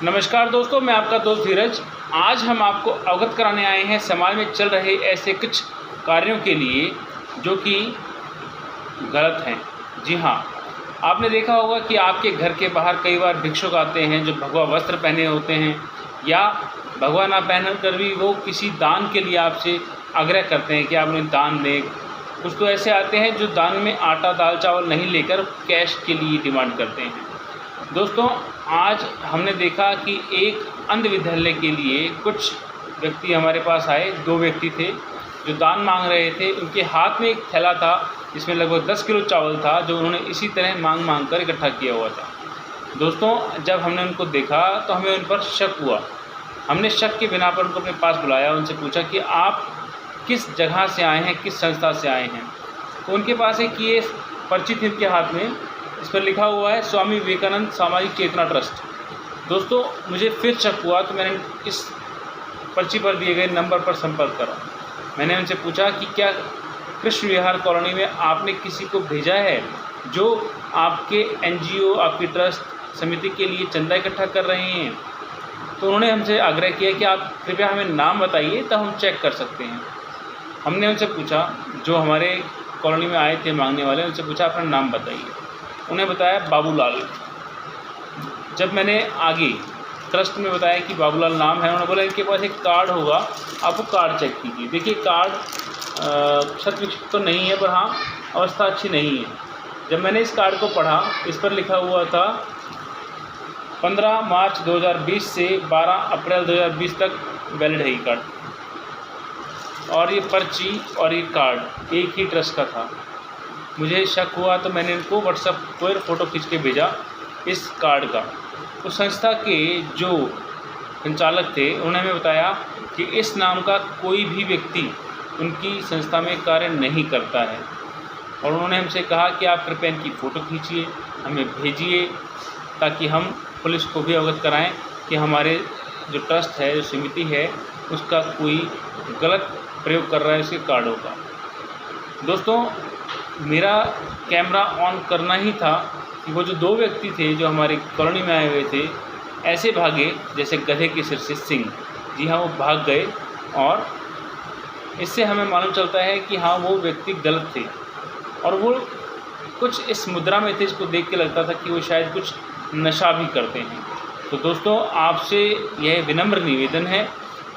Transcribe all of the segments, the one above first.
नमस्कार दोस्तों, मैं आपका दोस्त धीरज। आज हम आपको अवगत कराने आए हैं समाज में चल रहे ऐसे कुछ कार्यों के लिए जो कि गलत हैं। जी हाँ, आपने देखा होगा कि आपके घर के बाहर कई बार भिक्षुक आते हैं जो भगवा वस्त्र पहने होते हैं या भगवा ना पहन कर भी वो किसी दान के लिए आपसे आग्रह करते हैं कि आप उन्हें दान दें। कुछ तो ऐसे आते हैं जो दान में आटा दाल चावल नहीं लेकर कैश के लिए डिमांड करते हैं। दोस्तों, आज हमने देखा कि एक अंध विद्यालय के लिए कुछ व्यक्ति हमारे पास आए। 2 व्यक्ति थे जो दान मांग रहे थे। उनके हाथ में एक थैला था जिसमें लगभग 10 किलो चावल था जो उन्होंने इसी तरह मांग कर इकट्ठा किया हुआ था। दोस्तों, जब हमने उनको देखा तो हमें उन पर शक हुआ। हमने शक के बिना पर उनको अपने पास बुलाया, उनसे पूछा कि आप किस जगह से आए हैं, किस संस्था से आए हैं। तो उनके पास एक ये पर्ची थी उनके हाथ में, इस पर लिखा हुआ है स्वामी विवेकानंद सामाजिक चेतना ट्रस्ट। दोस्तों, मुझे फिर शक हुआ तो मैंने इस पर्ची पर दिए गए नंबर पर संपर्क करा। मैंने उनसे पूछा कि क्या कृष्ण विहार कॉलोनी में आपने किसी को भेजा है जो आपके एनजीओ, आपकी ट्रस्ट समिति के लिए चंदा इकट्ठा कर रहे हैं। तो उन्होंने हमसे आग्रह किया कि आप कृपया हमें नाम बताइए तब हम चेक कर सकते हैं। हमने उनसे पूछा, जो हमारे कॉलोनी में आए थे मांगने वाले, उनसे पूछा अपना नाम बताइए। उन्हें बताया बाबूलाल। जब मैंने आगे ट्रस्ट में बताया कि बाबूलाल नाम है, उन्होंने बोला इनके पास एक कार्ड होगा, आप वो कार्ड चेक कीजिए। देखिए, कार्ड शत विकसित तो नहीं है, पर हाँ अवस्था अच्छी नहीं है। जब मैंने इस कार्ड को पढ़ा, इस पर लिखा हुआ था 15 मार्च 2020 से 12 अप्रैल 2020 तक वैलिड है ये कार्ड। और ये पर्ची और ये कार्ड एक ही ट्रस्ट का था। मुझे शक हुआ तो मैंने इनको व्हाट्सएप पर फ़ोटो खींच के भेजा इस कार्ड का। उस संस्था के जो संचालक थे उन्होंने हमें बताया कि इस नाम का कोई भी व्यक्ति उनकी संस्था में कार्य नहीं करता है। और उन्होंने हमसे कहा कि आप कृपया इनकी फ़ोटो खींचिए, हमें भेजिए ताकि हम पुलिस को भी अवगत कराएं कि हमारे जो ट्रस्ट है, जो समिति है, उसका कोई गलत प्रयोग कर रहा है उसके कार्डों का। दोस्तों, मेरा कैमरा ऑन करना ही था कि वो जो 2 व्यक्ति थे जो हमारी कॉलोनी में आए हुए थे, ऐसे भागे जैसे गधे के सिर से सिंह। जी हाँ, वो भाग गए। और इससे हमें मालूम चलता है कि हाँ, वो व्यक्ति गलत थे और वो कुछ इस मुद्रा में थे, इसको देख के लगता था कि वो शायद कुछ नशा भी करते हैं। तो दोस्तों, आपसे यह विनम्र निवेदन है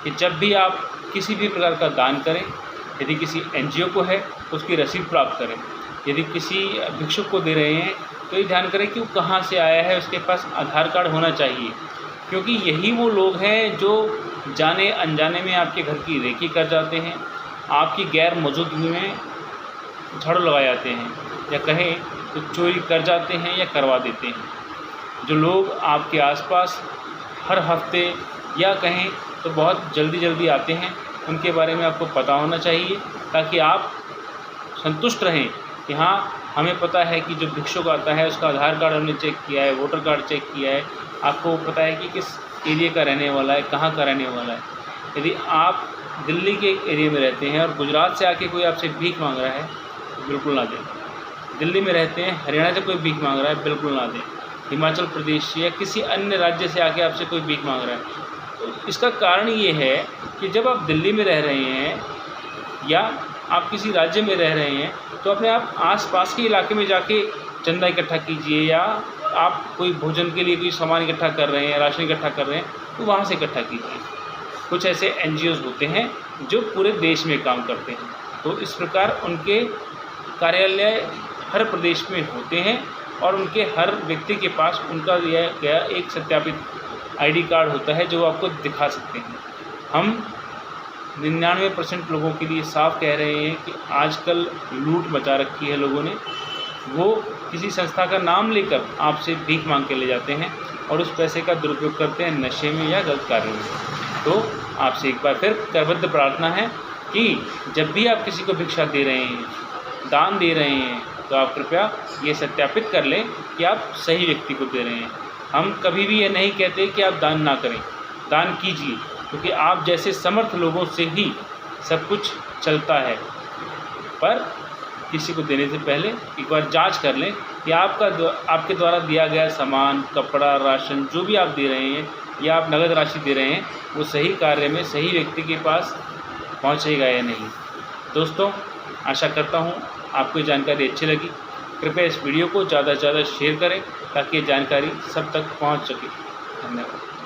कि जब भी आप किसी भी प्रकार का दान करें, यदि किसी एनजीओ को है तो उसकी रसीद प्राप्त करें। यदि किसी भिक्षुक को दे रहे हैं तो ये ध्यान करें कि वो कहाँ से आया है, उसके पास आधार कार्ड होना चाहिए, क्योंकि यही वो लोग हैं जो जाने अनजाने में आपके घर की रेकी कर जाते हैं, आपकी गैर मौजूदगी में झाड़ू लगा जाते हैं, या कहें तो चोरी कर जाते हैं या करवा देते हैं। जो लोग आपके आसपास हर हफ्ते या कहें तो बहुत जल्दी आते हैं, उनके बारे में आपको पता होना चाहिए ताकि आप संतुष्ट रहें कि हाँ, हमें पता है कि जो भिक्षुक आता है उसका आधार कार्ड हमने चेक किया है, वोटर कार्ड चेक किया है, आपको पता है कि किस एरिया का रहने वाला है, कहाँ का रहने वाला है। यदि आप दिल्ली के एरिया में रहते हैं और गुजरात से आके कोई आपसे भीख मांग रहा है तो बिल्कुल ना दें। दिल्ली में रहते हैं, हरियाणा से कोई भीख मांग रहा है, बिल्कुल ना दें। हिमाचल प्रदेश या किसी अन्य राज्य से आके आपसे कोई भीख मांग रहा है, तो इसका कारण ये है कि जब आप दिल्ली में रह रहे हैं या आप किसी राज्य में रह रहे हैं तो अपने आप आस-पास के इलाके में जाके चंदा इकट्ठा कीजिए, या आप कोई भोजन के लिए कोई सामान इकट्ठा कर रहे हैं, राशन इकट्ठा कर रहे हैं, तो वहाँ से इकट्ठा कीजिए। कुछ ऐसे एनजीओज़ होते हैं जो पूरे देश में काम करते हैं, तो इस प्रकार उनके कार्यालय हर प्रदेश में होते हैं और उनके हर व्यक्ति के पास उनका दिया गया एक सत्यापित आईडी कार्ड होता है जो आपको दिखा सकते हैं। हम 99% लोगों के लिए साफ कह रहे हैं कि आजकल लूट मचा रखी है लोगों ने। वो किसी संस्था का नाम लेकर आपसे भीख मांग के ले जाते हैं और उस पैसे का दुरुपयोग करते हैं नशे में या गलत कार्यों में। तो आपसे एक बार फिर करबद्ध प्रार्थना है कि जब भी आप किसी को भिक्षा दे रहे हैं, दान दे रहे हैं, तो आप कृपया ये सत्यापित कर लें कि आप सही व्यक्ति को दे रहे हैं। हम कभी भी ये नहीं कहते कि आप दान ना करें, दान कीजिए, क्योंकि आप जैसे समर्थ लोगों से ही सब कुछ चलता है। पर किसी को देने से पहले एक बार जांच कर लें कि आपके द्वारा दिया गया सामान, कपड़ा, राशन जो भी आप दे रहे हैं या आप नगद राशि दे रहे हैं वो सही कार्य में सही व्यक्ति के पास पहुंचेगा या नहीं। दोस्तों, आशा करता हूं आपको ये जानकारी अच्छी लगी। कृपया इस वीडियो को ज़्यादा से ज़्यादा शेयर करें ताकि ये जानकारी सब तक पहुंच सके। धन्यवाद।